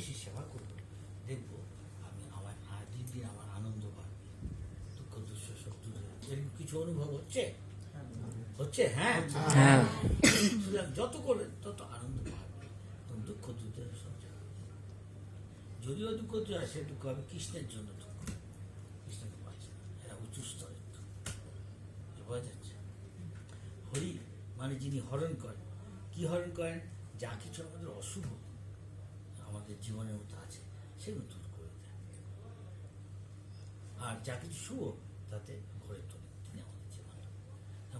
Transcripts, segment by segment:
বেশি সেবা করবো, দেখবো আমি আমার দিন দিন আমার আনন্দ বাড়বে, দুঃখ দুঃখ সব দূরে যাবে। এরকম কিছু অনুভব হচ্ছে? হচ্ছে, হ্যাঁ। সুতরাং যত করবেন তত আনন্দ বাড়বে এবং দুঃখ দূরে সব যাবে। যদিও দুঃখ দূরে আসে, দুঃখ হবে কৃষ্ণের জন্য দুঃখ, কৃষ্ণকে পাচ্ছে না, এরা উঁচু স্তরের দুঃখ, বোঝা যাচ্ছে? হরি মানে যিনি হরণ করেন, কি হরণ করেন? যা কিছু আমাদের অশুভ আমাদের জীবনের মধ্যে আছে সেগুলো দূর করে দেন, আর যা কিছু শুভ তাতে ভরে তোলেন তিনি আমাদের জীবনে।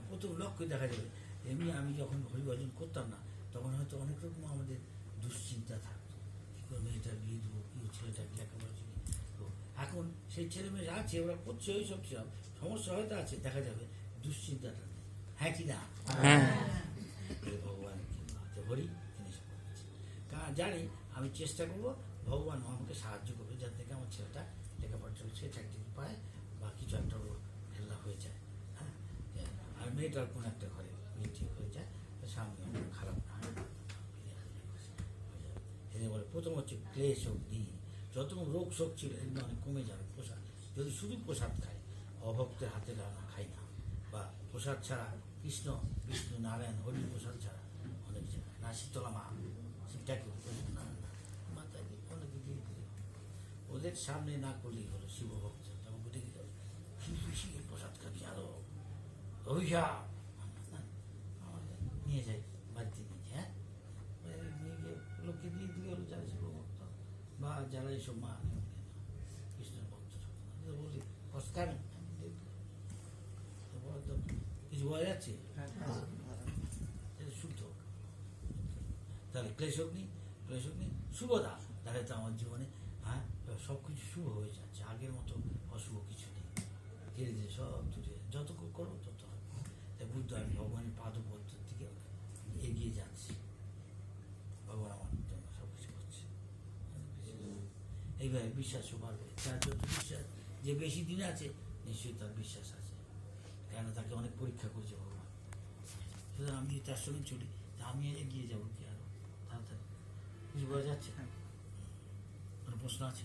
প্রথম লক্ষ্য দেখা যাবে, এমনি আমি যখন হরিভজন করতাম না তখন হয়তো অনেক রকম আমাদের দুশ্চিন্তা থাকতো, কী করে মেয়েটার বিয়ে দেবো, কী ছেলেটার লেখাপড়া শিখি। তো এখন সেই ছেলেমেয়েরা আছে, ওরা করছে ওই সব সমস্যা হয়তো আছে, দেখা যাবে দুশ্চিন্তাটা নেই। হ্যাঁ কি না? ভগবান হরি তিনি সব করছে, কারণ জানি আমি চেষ্টা করবো ভগবান আমাকে সাহায্য করবে যার থেকে আমার ছেলেটা লেখাপড়া চলছে, চাকরি পায় বা কিছু একটা হেল্লা হয়ে যায়, হ্যাঁ, আর মেয়েটার কোনো একটা ঘরে বিয়ে ঠিক হয়ে যায়, সামনে খারাপ না হয়। বলে প্রথম হচ্ছে ক্লেশ অগ্নি, যত রোগ শোক ছিল এগুলো অনেক কমে যাবে। প্রসাদ যদি শুধু প্রসাদ খায়, অভক্তের হাতে রান্না খাই না, বা প্রসাদ ছাড়া কৃষ্ণ বিষ্ণু নারায়ণ হরি প্রসাদ ছাড়া অনেক জায়গায় না, শীতলা মা শিবটাকে না মাতায় অনেকে দিয়ে দিল, ওদের সামনে না করলেই হলো শিবভক্ত, তখন বুঝে গেল শিবের প্রসাদ খাবি আরো অভিশাপ, নিয়ে যাই বাড়িতে নিয়ে যাই, হ্যাঁ, নিয়ে গিয়ে লোককে দিয়ে দিলে হলো যারা শিবভক্ত বা যারা এইসব মা কৃষ্ণের ভক্ত বলি কষ্ট কিছু বোঝা যাচ্ছে? শুদ্ধ তাহলে ক্লেশগ্নি শুভদা, তাহলে তো আমার জীবনে হ্যাঁ সব কিছু শুভ হয়ে যাচ্ছে, আগের মতো অশুভ কিছু নেই, ধীরে ধীরে সব দূরে যত করো তত হবে। তাই বুদ্ধ আমি ভগবানের পাদপদ্মের দিকে এগিয়ে যাচ্ছি, ভগবান আমার জন্য সব কিছু করছে, এইভাবে বিশ্বাসও বাড়বে। তার যত বিশ্বাস, যে বেশি দিন আছে নিশ্চয়ই তার বিশ্বাস আছে, কেন তাকে অনেক পরীক্ষা করছে ভগবান। সুতরাং আমি তার সঙ্গে চলি, আমি এগিয়ে যাবো কি আরো তাড়াতাড়ি, কিছু বোঝা যাচ্ছে? কোনো প্রশ্ন আছে?